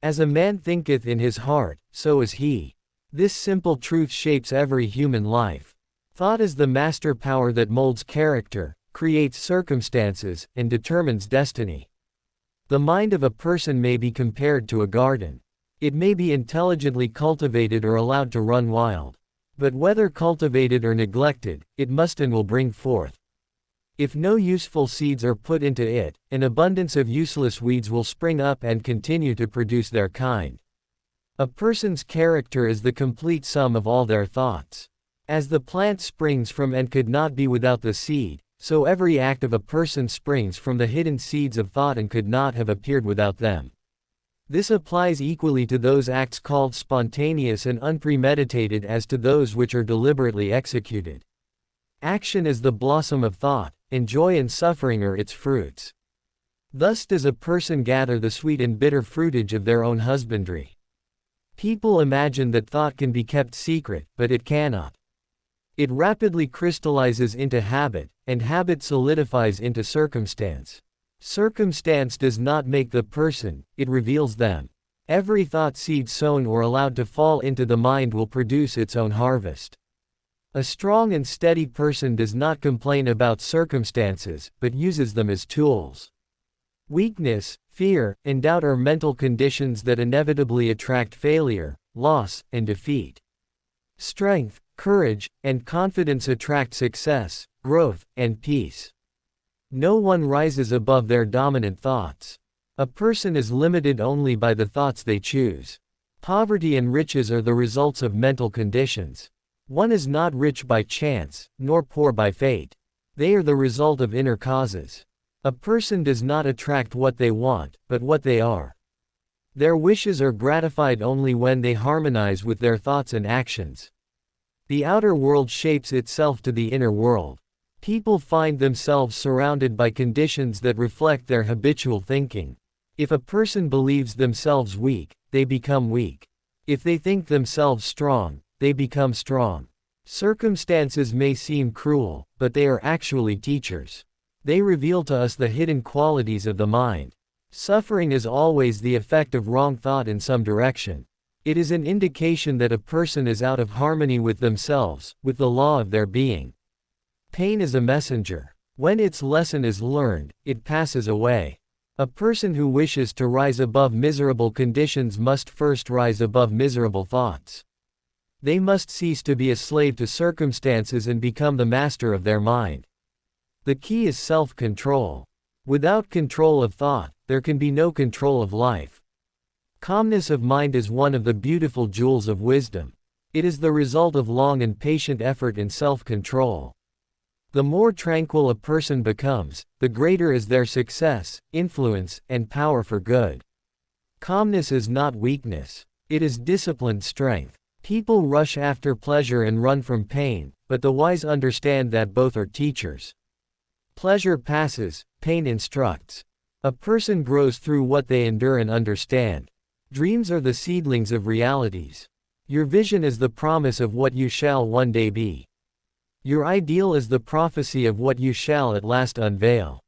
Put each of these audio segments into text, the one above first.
As a man thinketh in his heart, so is he. This simple truth shapes every human life. Thought is the master power that molds character, creates circumstances, and determines destiny. The mind of a person may be compared to a garden. It may be intelligently cultivated or allowed to run wild. But whether cultivated or neglected, it must and will bring forth. If no useful seeds are put into it, an abundance of useless weeds will spring up and continue to produce their kind. A person's character is the complete sum of all their thoughts. As the plant springs from and could not be without the seed, so every act of a person springs from the hidden seeds of thought and could not have appeared without them. This applies equally to those acts called spontaneous and unpremeditated as to those which are deliberately executed. Action is the blossom of thought, and joy and suffering are its fruits. Thus does a person gather the sweet and bitter fruitage of their own husbandry. People imagine that thought can be kept secret, but it cannot. It rapidly crystallizes into habit, and habit solidifies into circumstance. Circumstance does not make the person, it reveals them. Every thought seed sown or allowed to fall into the mind will produce its own harvest. A strong and steady person does not complain about circumstances, but uses them as tools. Weakness, fear, and doubt are mental conditions that inevitably attract failure, loss, and defeat. Strength, courage, and confidence attract success, growth, and peace. No one rises above their dominant thoughts. A person is limited only by the thoughts they choose. Poverty and riches are the results of mental conditions. One is not rich by chance, nor poor by fate. They are the result of inner causes. A person does not attract what they want, but what they are. Their wishes are gratified only when they harmonize with their thoughts and actions. The outer world shapes itself to the inner world. People find themselves surrounded by conditions that reflect their habitual thinking. If a person believes themselves weak, they become weak. If they think themselves strong, they become strong. Circumstances may seem cruel, but they are actually teachers. They reveal to us the hidden qualities of the mind. Suffering is always the effect of wrong thought in some direction. It is an indication that a person is out of harmony with themselves, with the law of their being. Pain is a messenger. When its lesson is learned, it passes away. A person who wishes to rise above miserable conditions must first rise above miserable thoughts. They must cease to be a slave to circumstances and become the master of their mind. The key is self-control. Without control of thought, there can be no control of life. Calmness of mind is one of the beautiful jewels of wisdom. It is the result of long and patient effort in self-control. The more tranquil a person becomes, the greater is their success, influence, and power for good. Calmness is not weakness. It is disciplined strength. People rush after pleasure and run from pain, but the wise understand that both are teachers. Pleasure passes, pain instructs. A person grows through what they endure and understand. Dreams are the seedlings of realities. Your vision is the promise of what you shall one day be. Your ideal is the prophecy of what you shall at last unveil.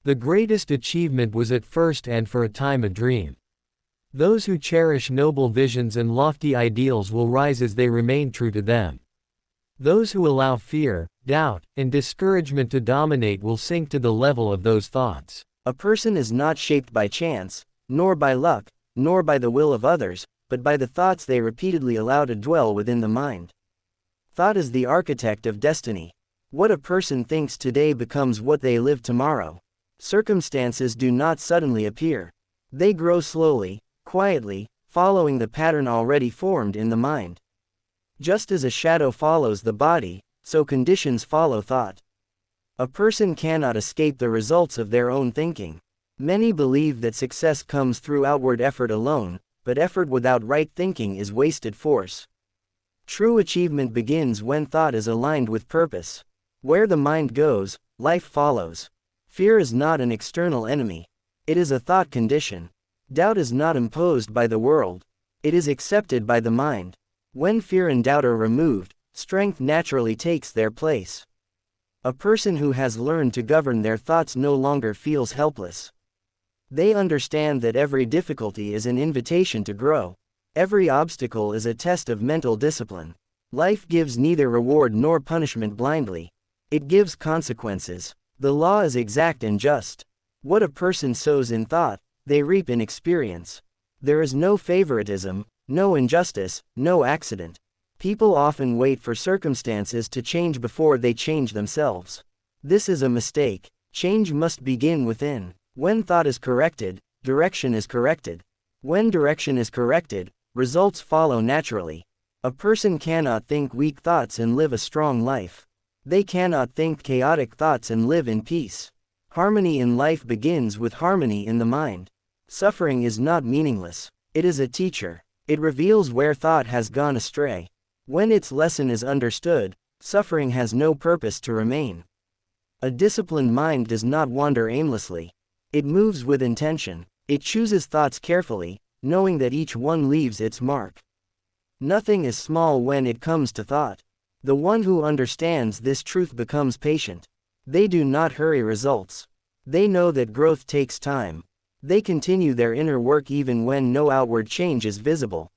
The greatest achievement was at first and for a time a dream. Those who cherish noble visions and lofty ideals will rise as they remain true to them. Those who allow fear, doubt, and discouragement to dominate will sink to the level of those thoughts. A person is not shaped by chance, nor by luck, nor by the will of others, but by the thoughts they repeatedly allow to dwell within the mind. Thought is the architect of destiny. What a person thinks today becomes what they live tomorrow. Circumstances do not suddenly appear. They grow slowly, quietly, following the pattern already formed in the mind. Just as a shadow follows the body, so conditions follow thought. A person cannot escape the results of their own thinking. Many believe that success comes through outward effort alone, but effort without right thinking is wasted force. True achievement begins when thought is aligned with purpose. Where the mind goes, life follows. Fear is not an external enemy. It is a thought condition. Doubt is not imposed by the world. It is accepted by the mind. When fear and doubt are removed, strength naturally takes their place. A person who has learned to govern their thoughts no longer feels helpless. They understand that every difficulty is an invitation to grow. Every obstacle is a test of mental discipline. Life gives neither reward nor punishment blindly. It gives consequences. The law is exact and just. What a person sows in thought, they reap in experience. There is no favoritism, no injustice, no accident. People often wait for circumstances to change before they change themselves. This is a mistake. Change must begin within. When thought is corrected, direction is corrected. When direction is corrected, results follow naturally. A person cannot think weak thoughts and live a strong life. They cannot think chaotic thoughts and live in peace. Harmony in life begins with harmony in the mind. Suffering is not meaningless. It is a teacher. It reveals where thought has gone astray. When its lesson is understood, suffering has no purpose to remain. A disciplined mind does not wander aimlessly. It moves with intention. It chooses thoughts carefully, knowing that each one leaves its mark. Nothing is small when it comes to thought. The one who understands this truth becomes patient. They do not hurry results. They know that growth takes time. They continue their inner work even when no outward change is visible.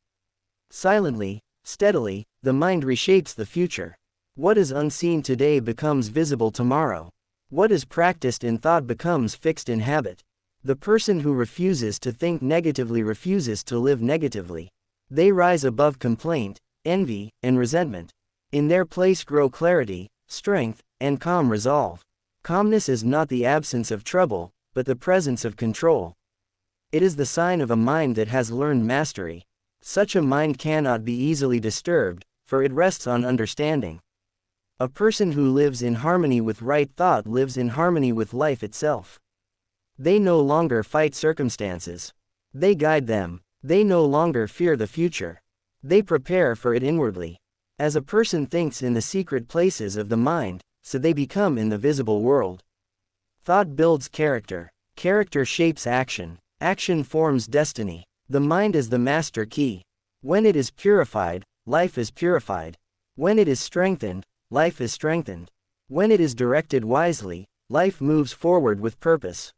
Silently, steadily, the mind reshapes the future. What is unseen today becomes visible tomorrow. What is practiced in thought becomes fixed in habit. The person who refuses to think negatively refuses to live negatively. They rise above complaint, envy, and resentment. In their place grow clarity, strength, and calm resolve. Calmness is not the absence of trouble, but the presence of control. It is the sign of a mind that has learned mastery. Such a mind cannot be easily disturbed, for it rests on understanding. A person who lives in harmony with right thought lives in harmony with life itself. They no longer fight circumstances. They guide them. They no longer fear the future. They prepare for it inwardly. As a person thinks in the secret places of the mind, so they become in the visible world. Thought builds character. Character shapes action. Action forms destiny. The mind is the master key. When it is purified, life is purified. When it is strengthened, life is strengthened. When it is directed wisely, life moves forward with purpose.